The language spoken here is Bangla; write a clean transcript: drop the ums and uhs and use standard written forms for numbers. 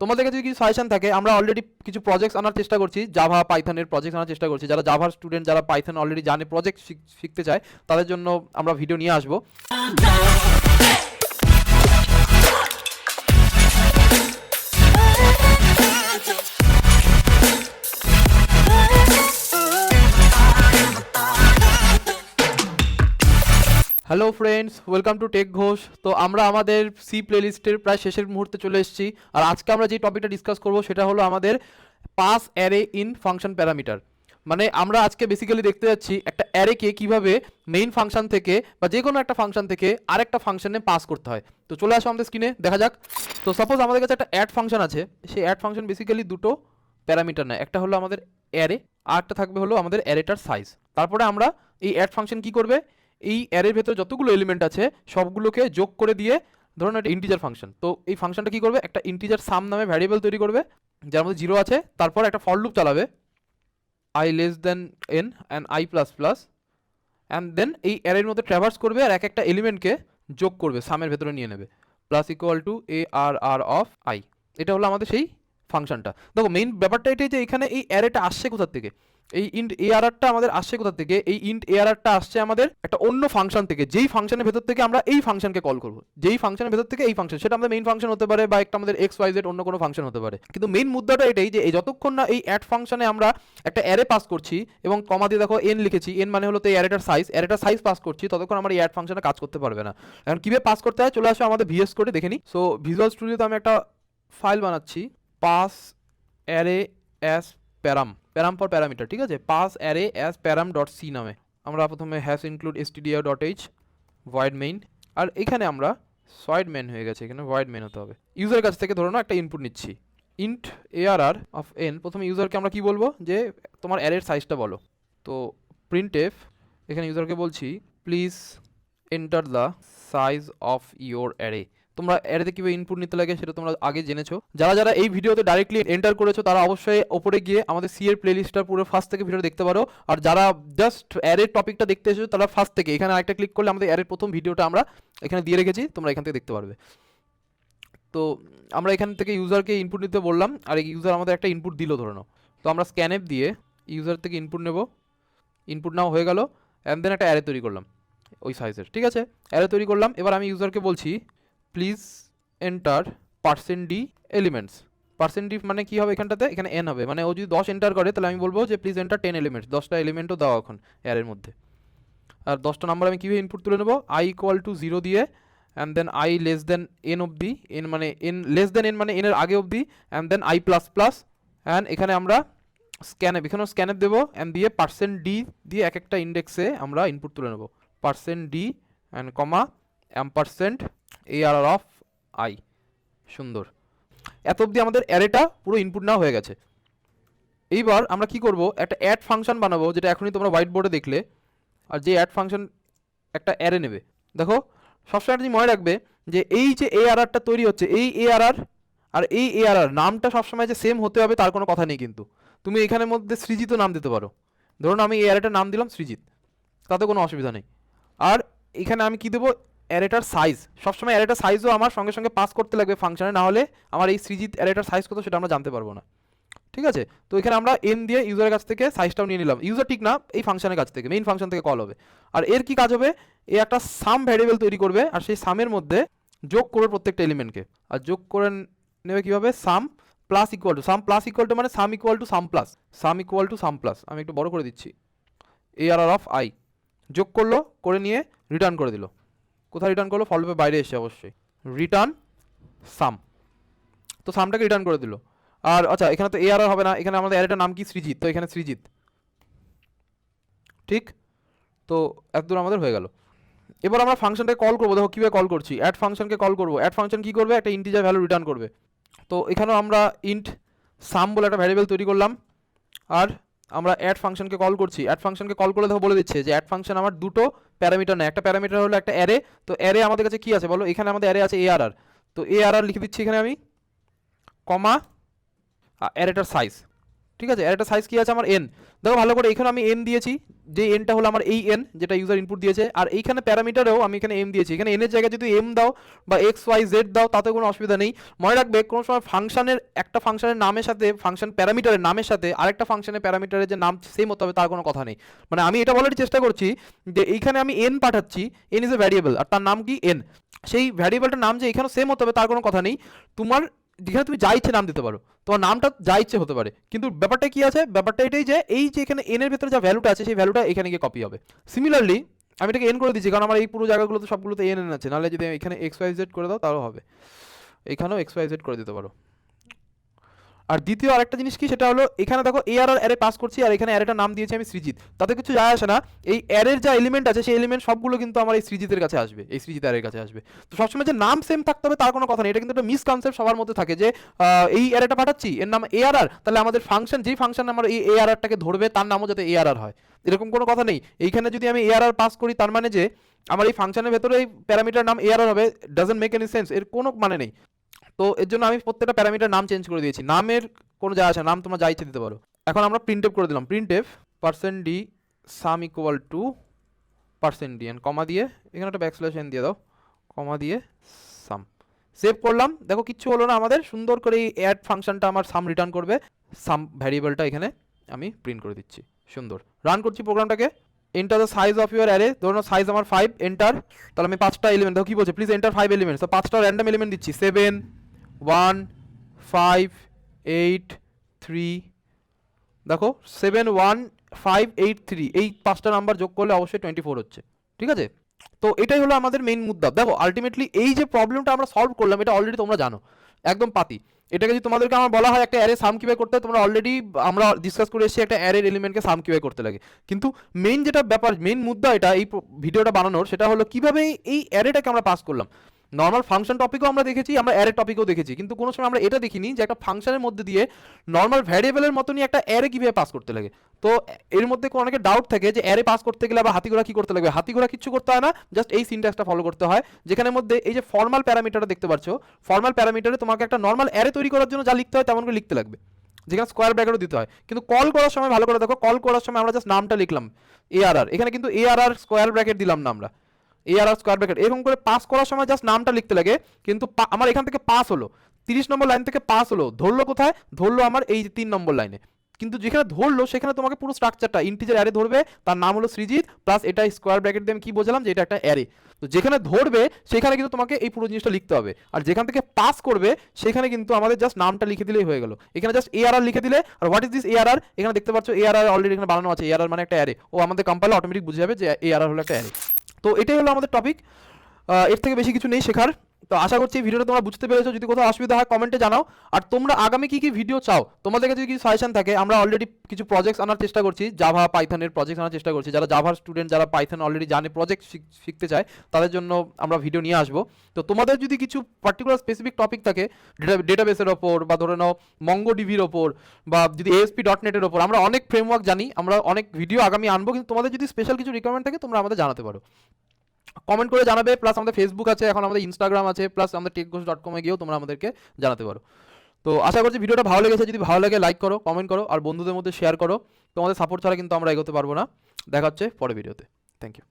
তোমাদের কাছে যদি কিছু সাজেশন থাকে, আমরা অলরেডি কিছু প্রজেক্টস আনার চেষ্টা করছি, জাভা পাইথনের প্রজেক্ট আনার চেষ্টা করছি। যারা জাভার স্টুডেন্ট, যারা পাইথন অলরেডি জানে, প্রজেক্ট শিখতে চায়, তাদের জন্য আমরা ভিডিও নিয়ে আসবো। Hello friends, welcome to tech Ghosh. তো আমরা আমাদের সি প্লেলিস্টের প্রায় শেষের মুহূর্তে চলে এসেছি। আর আজকে আমরা যে টপিকটা ডিসকাস করব সেটা হলো আমাদের pass array in function parameter. মানে আমরা আজকে বেসিক্যালি দেখতে যাচ্ছি একটা অ্যারেকে কিভাবে মেইন ফাংশন থেকে বা যে কোনো একটা ফাংশন থেকে আরেকটা ফাংশনে পাস করতে হয়। তো চলে আসো আমাদের স্ক্রিনে, দেখা যাক। তো সাপোজ আমাদের কাছে একটা অ্যাড ফাংশন আছে। সেই অ্যাড ফাংশন বেসিক্যালি দুটো প্যারামিটার নেয়, একটা হলো আমাদের অ্যারে, আর একটা থাকবে হলো আমাদের অ্যারেটার সাইজ। তারপরে আমরা এই অ্যাড ফাংশন কি করবে, এই অ্যারের ভেতরে যতগুলো এলিমেন্ট আছে সবগুলোকে যোগ করে দিয়ে, ধরুন একটা ইন্টিজার ফাংশন, তো এই ফাংশনটা কি করবে, একটা ইন্টিজার সাম নামে ভ্যারিয়েবল তৈরি করবে যার মধ্যে 0 আছে। তারপর একটা ফর লুপ চালাবে i less than n and i plus plus, and then এই অ্যারের মধ্যে ট্র্যাভার্স করবে আর এক একটা এলিমেন্টকে যোগ করবে, সামের ভেতরে নিয়ে নেবে, plus equal to A R R of i। এটা হলো আমাদের সেই ফাংশনটা। দেখো মেইন ব্যাপারটা এটাই যে এখানে এই অ্যারেটা আসছে কোথা থেকে, এই ইন্ট এআরআরটা আমাদের আসছে কোথা থেকে, এই ইন্ট এআরআরটা আসছে আমাদের একটা অন্য ফাংশন থেকে, যেই ফাংশনের ভেতর থেকে আমরা এই ফাংশনকে কল করব, যেই ফাংশনের ভেতর থেকে এই ফাংশন, সেটা আমাদের মেইন ফাংশন হতে পারে বা একটা আমাদের এক্স ওয়াই জেড অন্য কোনো ফাংশন হতে পারে। কিন্তু মেইন মুদ্রাটা এটাই যে এই যতক্ষণ না এই অ্যাড ফাংশনে আমরা একটা অ্যারে পাস করছি এবং কমা দিয়ে দেখো এন লিখেছি, এন মানে হলো তো এই অ্যারেটার সাইজ পাস করছি, ততক্ষণ আমরা এই অ্যাড ফাংশনে কাজ করতে পারবে না। এখন কিভাবে পাস করতে হয়, চলে আসো আমাদের ভিএস কোডে দেখে নিই। সো ভিজুয়াল স্টুডিওতে আমি একটা ফাইল বানাচ্ছি, pass array as param for parameter, ঠিক আছে, pass array as param dot C নামে। আমরা প্রথমে hash include stdio dot H void main, আর এখানে আমরা সয়েড মেন হয়ে গেছে, এখানে ভয়েড মেন হতে হবে। ইউজার কাছ থেকে ধরো না একটা ইনপুট নিচ্ছি, ইন্ট এআরআর অফ এন। প্রথমে ইউজারকে আমরা কি বলবো, যে তোমার অ্যারের সাইজটা বলো। তো প্রিন্ট এফ, এখানে ইউজারকে বলছি please enter the size of your array. তোমরা অ্যারেতে কীভাবে ইনপুট নিতে লাগে সেটা তোমরা আগে জেনেছো। যারা যারা এই ভিডিওতে ডাইরেক্টলি এন্টার করেছো তারা অবশ্যই ওপরে গিয়ে আমাদের সি এর প্লেলিস্টটা পুরো ফার্স্ট থেকে ভিডিও দেখতে পারো। আর যারা জাস্ট অ্যারের টপিকটা দেখতে এসেছো তারা ফার্স্ট থেকে এখানে আরেকটা ক্লিক করলে আমাদের অ্যারের প্রথম ভিডিওটা আমরা এখানে দিয়ে রেখেছি, তোমরা এখান থেকে দেখতে পারবে। তো আমরা এখান থেকে ইউজারকে ইনপুট নিতে বললাম, আর এই ইউজার আমাদের একটা ইনপুট দিল ধরে নাও। তো আমরা স্ক্যানএপ দিয়ে ইউজার থেকে ইনপুট নেব, ইনপুট নাও হয়ে গেল, অ্যান্ড দেন একটা অ্যারে তৈরি করলাম ওই সাইজের, ঠিক আছে, অ্যারে তৈরি করলাম। এবার আমি ইউজারকে বলছি please enter % d elements. % d মানে কি হবে এখানটাতে, এখানে n হবে, মানে ও যদি 10 এন্টার করে তাহলে আমি বলবো যে প্লিজ এন্টার 10 এলিমেন্টস, 10টা এলিমেন্টও দাও এখন অ্যারের মধ্যে। আর 10টা নাম্বার আমি কীভাবে ইনপুট তুলে নেবো, i ইকুয়াল টু 0 দিয়ে, and then i less than n অবধি, n মানে n লেস দেন n মানে n এর আগে অবধি, and then i plus plus, and এখানে আমরা স্ক্যানএপ, এখানেও স্ক্যানএপ দেবো, অ্যান্ড দিয়ে % d দিয়ে এক একটা ইন্ডেক্সে আমরা ইনপুট তুলে নেবো, % d and comma ampersand ARR of I. সুন্দর, এত অবধি আমাদের অ্যারেটা পুরো ইনপুট নেওয়া হয়ে গেছে। এইবার আমরা কি করব, একটা অ্যাড ফাংশন বানাবো, যেটা এখনই তোমরা হোয়াইট বোর্ডে দেখলে। আর যে অ্যাড ফাংশন একটা অ্যারে নেবে, দেখো সবসময় একটা মনে রাখবে যে এই যে এআরআরটা তৈরি হচ্ছে, এই এআরআর আর এই এআরআর নামটা সবসময় যে সেম হতে হবে তার কোনো কথা নেই। কিন্তু তুমি এখানের মধ্যে সৃজিত নাম দিতে পারো, ধরুন আমি এই অ্যারেটার নাম দিলাম সৃজিত, তাতে কোনো অসুবিধা নেই। আর এখানে আমি কি দেবো, অ্যারেটার সাইজ, সবসময় অ্যারেটার সাইজও আমার সঙ্গে সঙ্গে পাস করতে লাগবে ফাংশনে, না হলে আমার এই সৃজিত অ্যারেটার সাইজ কত সেটা আমরা জানতে পারবো না, ঠিক আছে। তো এখানে আমরা এন দিয়ে ইউজারের কাছ থেকে সাইজটাও নিয়ে নিলাম, ইউজার ঠিক না, এই ফাংশনের কাছ থেকে, মেইন ফাংশন থেকে কল হবে। আর এর কি কাজ হবে, এ একটা সাম ভ্যারিয়েবল তৈরি করবে, আর সেই সামের মধ্যে যোগ করবে প্রত্যেকটা এলিমেন্টকে। আর যোগ করে নেবে কীভাবে, sum plus equal to, sum plus equal to মানে sum equal to sum plus, sum equal to sum plus, আমি একটু বড় করে দিচ্ছি, এআরআর অফ আই। যোগ করলো, করে নিয়ে রিটার্ন করে দিল। কোথায় রিটার্ন করলো, ফল লুপের বাইরে এসে অবশ্যই রিটার্ন সাম। তো সামটাকে রিটার্ন করে দিল। আর আচ্ছা, এখানে তো এআরআর হবে না, এখানে আমাদের অ্যারেটার নাম কি, সৃজিত, তো এখানে সৃজিত, ঠিক। তো এতদূর আমাদের হয়ে গেল। এবার আমরা ফাংশনটাকে কল করবো, দেখো কীভাবে কল করছি, অ্যাড ফাংশনকে কল করবো। অ্যাড ফাংশন কী করবে, একটা ইন্টিজার ভ্যালু রিটার্ন করবে। তো এখানেও আমরা ইন্ট সাম বলে একটা ভ্যারিয়েবল তৈরি করলাম, আর আমরা অ্যাড ফাংশনকে কল করছি। অ্যাড ফাংশনকে কল করে দেখো বলে দিচ্ছে যে অ্যাড ফাংশন আমার দুটো প্যারামিটার নেয়, একটা প্যারামিটার হলো একটা অ্যারে। তো অ্যারে আমাদের কাছে কি আছে বলো, এখানে আমাদের অ্যারে আছে এআরআর, তো এআরআর লিখে দিচ্ছি এখানে আমি, কমা অ্যারেটার সাইজ, ঠিক ঠিক আছে, অ্যারেটা সাইজ কি আছে আমার n। দেখো ভালো করে, এখানে আমি n দিয়েছি, যে nটা হলো আমার এই n যেটা ইউজার ইনপুট দিয়েছে, আর এইখানে প্যারামিটারেও আমি এখানে m দিয়েছি। এখানে n এর জায়গায় যদি m দাও বা x y z দাও তাতে কোনো অসুবিধা নেই। মনে রাখবে কোনো সময় ফাংশনের একটা ফাংশনের নামের সাথে ফাংশন প্যারামিটারের নামের সাথে আরেকটা ফাংশনের প্যারামিটারের যে নাম সেম হতে হবে তার কোনো কথা নেই। মানে আমি এটা বলার চেষ্টা করছি যে এইখানে আমি n পাঠাচ্ছি, n ইজ এ ভ্যারিয়েবল আর তার নাম কি n, সেই ভ্যারিয়েবলটার নাম যে এখানে সেম হতে হবে তার কোনো কথা নেই। তোমার যেখানে তুমি যা ইচ্ছে নাম দিতে পারো, তোমার নামটা যা ইচ্ছে হতে পারে, কিন্তু ব্যাপারটা কি আছে, ব্যাপারটা এটাই যে এই যে এখানে এন এর ভেতরে যা ভ্যালুটা আছে সেই ভ্যালুটা এখানে গিয়ে কপি হবে। সিমিলারলি আমি এটাকে এন করে দিচ্ছি কারণ আমার এই পুরো জায়গাগুলোতে সবগুলোতে এন এন আছে, নাহলে যদি এখানে এক্স ওয়াই জেড করে দাও তাহলে হবে, এখানেও এক্স ওয়াই জেড করে দিতে পারো। আর দ্বিতীয় আরেকটা জিনিস কি, সেটা হলো এখানে দেখো এআর আর অ্যারে পাস করছি আর এখানে অ্যারেটার নাম দিয়েছি আমি সৃজিত, তাতে কিছু যায় আসে না। এই অ্যারের যা এলিমেন্ট আছে সেই এলিমেন্ট সবগুলো কিন্তু আমার এই সৃজিতের কাছে আসবে, এই সৃজিত অ্যারের কাছে আসবে। তো সবসময় যে নাম সেম থাকতে হবে তার কোনো কথা নেই, এটা কিন্তু একটা মিসকনসেপ্ট সবার মধ্যে থাকে যে এই অ্যারেটা পাঠাচ্ছি এর নাম এআরআর, তাহলে আমাদের ফাংশন যেই ফাংশন আমার এই এআরআরটাকে ধরবে তার নামও যাতে এআরআর হয়, এরকম কোনো কথা নেই। এইখানে যদি আমি এআরআর পাস করি তার মানে যে আমার এই ফাংশনের ভেতরে এই প্যারামিটার নাম এআরআর হবে, ডাজন্ট মেক এনি সেন্স, এর কোনো মানে নেই। তো এর জন্য আমি প্রত্যেকটা প্যারামিটার নাম চেঞ্জ করে দিয়েছি, নামের কোনো যা আসে, নাম তোমরা যা ইচ্ছে দিতে পারো। এখন আমরা প্রিন্ট করে দিলাম, print F %d sum equal to %d n comma দিয়ে এখানে একটা ব্যাকস্ল্যাশ এন দিয়ে দাও, কমা দিয়ে সাম, সেভ করলাম। দেখো কিচ্ছু হলো না আমাদের, সুন্দর করে এই অ্যাড ফাংশনটা আমার সাম রিটার্ন করবে, সাম ভ্যারিয়েবলটা এখানে আমি প্রিন্ট করে দিচ্ছি। সুন্দর, রান করছি প্রোগ্রামটাকে। Enter the size of your array, ধরুন সাইজ আমার 5, এন্টার। তাহলে আমি 5টা এলিমেন্ট, দেখো কি বলছে, প্লিজ এন্টার 5 এলিমেন্টস, তো 5টা র্যান্ডম এলিমেন্ট দিচ্ছি, 7 1 5 8 3, দেখো 7 1 5 8 3, এই 5টা নাম্বার যোগ করলে অবশ্যই 24 হচ্ছে। ঠিক আছে, তো এটাই হলো আমাদের মেইন মুদ্দা। দেখো আলটিমেটলি এই যে প্রবলেমটা আমরা সলভ করলাম এটা অলরেডি তোমরা জানো, একদম পাতি। এটাকে যদি তোমাদেরকে আমার বলা হয় একটা অ্যারে সাম কিভাবে করতে হয়, তোমরা অলরেডি আমরা ডিসকাস করে এসেছি একটা অ্যারের এলিমেন্টকে সাম কিভাবে করতে লাগে। কিন্তু মেইন যেটা ব্যাপার, মেইন মুদ্দা এটা এই ভিডিওটা বানানোর, সেটা হলো কিভাবে এই অ্যারেটাকে আমরা পাস করলাম। নর্মাল ফাংশন টপিকও আমরা দেখেছি, আমরা অ্যারে টপিকও দেখেছি, কিন্তু কোনো সময় আমরা এটা দেখিনি যে একটা ফাংশনের মধ্যে দিয়ে নর্মাল ভ্যারিয়েবলের মতনই একটা অ্যারে কীভাবে পাস করতে লাগে। তো এর মধ্যে কোনো অনেকে ডাউট থাকে যে অ্যারে পাস করতে গেলে আবার হাতিঘোড়া কী করতে লাগবে, হাতিঘোড়া কিচ্ছু করতে হয় না, জাস্ট এই সিনট্যাক্সটা ফলো করতে হয়, যেখানের মধ্যে এই যে ফর্মাল প্যারামিটারটা দেখতে পাচ্ছ, ফর্মাল প্যারামিটারে তোমাকে একটা নর্মাল অ্যারে তৈরি করার জন্য যা লিখতে হয় তেমন করে লিখতে লাগবে, যেখানে স্কোয়ার ব্র্যাকেটও দিতে হয়। কিন্তু কল করার সময় ভালো করে দেখো, কল করার সময় আমরা জাস্ট নামটা লিখলাম এআরআর, এখানে কিন্তু এআরআর স্কোয়ার ব্র্যাকেট দিলাম না আমরা, এআরআর স্কোয়ার ব্র্যাকেট এরকম করে পাস করার সময় জাস্ট নামটা লিখতে লাগে। কিন্তু আমার এখান থেকে পাস হলো 30 নম্বর লাইন থেকে পাস হলো, ধরলো কোথায়, ধরলো আমার এই 3 নম্বর লাইনে, কিন্তু যেখানে ধরলো সেখানে তোমাকে পুরো স্ট্রাকচারটা ইন্টিজার অ্যারে ধরবে, তার নাম হলো সৃজিত, প্লাস এটা স্কোয়ার ব্র্যাকেট দিয়ে আমি কি বোঝালাম যে এটা একটা অ্যারে। তো যেখানে ধরবে সেখানে কিন্তু তোমাকে এই পুরো জিনিসটা লিখতে হবে, আর যেখান থেকে পাস করবে সেখানে কিন্তু আমাদের জাস্ট নামটা লিখে দিলেই হয়ে গেল। এখানে জাস্ট এআরআর লিখে দিলে, আর হোয়াট ইজ দিস এআরআর, এখানে দেখতে পাচ্ছ এআরআর অলরেডি এখানে বানানো আছে, এআরআর মানে একটা অ্যারে, ও আমাদের কম্পাইলার অটোমেটিক বুঝে যাবে যে এআরআর হলো একটা অ্যারে। তো এটাই হলো আমাদের টপিক, এর থেকে বেশি কিছু নেই শেখার। তো আশা করছি এই ভিডিওটা তোমরা বুঝতে পেরেছো, যদি কোথাও অসুবিধা হয় কমেন্টে জানাও। আর তোমরা আগামী কী কী ভিডিও চাও, তোমাদের কাছে যদি কিছু সাজেশন থাকে, আমরা অলরেডি কিছু প্রজেক্টস আনার চেষ্টা করছি, জাভা পাইথনের প্রজেক্ট আনার চেষ্টা করছি, যারা জাভার স্টুডেন্ট, যারা পাইথন অলরেডি জানে, প্রজেক্ট শিখতে চায়, তাদের জন্য আমরা ভিডিও নিয়ে আসবো। তো তোমাদের যদি কিছু পার্টিকুলার স্পেসিফিক টপিক থাকে ডেটাবেসের ওপর, বা ধরে নাও মঙ্গো ডিভির ওপর, বা যদি ASP.NET-এর ওপর, আমরা অনেক ফ্রেমওয়ার্ক জানি, আমরা অনেক ভিডিও আগামী আনবো, কিন্তু তোমাদের যদি স্পেশাল কিছু রিকোয়ারমেন্ট থাকে তোমরা আমাদের জানাতে পারো, কমেন্ট করে জানাবে। প্লাস আমাদের ফেসবুক আছে, এখন আমাদের ইনস্টাগ্রাম আছে, প্লাস আমাদের techghosh.com-এ গিয়েও তোমরা আমাদেরকে জানাতে পারো। তো আশা করছি ভিডিওটা ভালো লেগেছে, যদি ভালো লাগে লাইক করো, কমেন্ট করো, আর বন্ধুদের মধ্যে শেয়ার করো। তোমাদের সাপোর্ট ছাড়া কিন্তু আমরা এগোতে পারবো না। দেখা হচ্ছে পরের ভিডিওতে, থ্যাংক ইউ।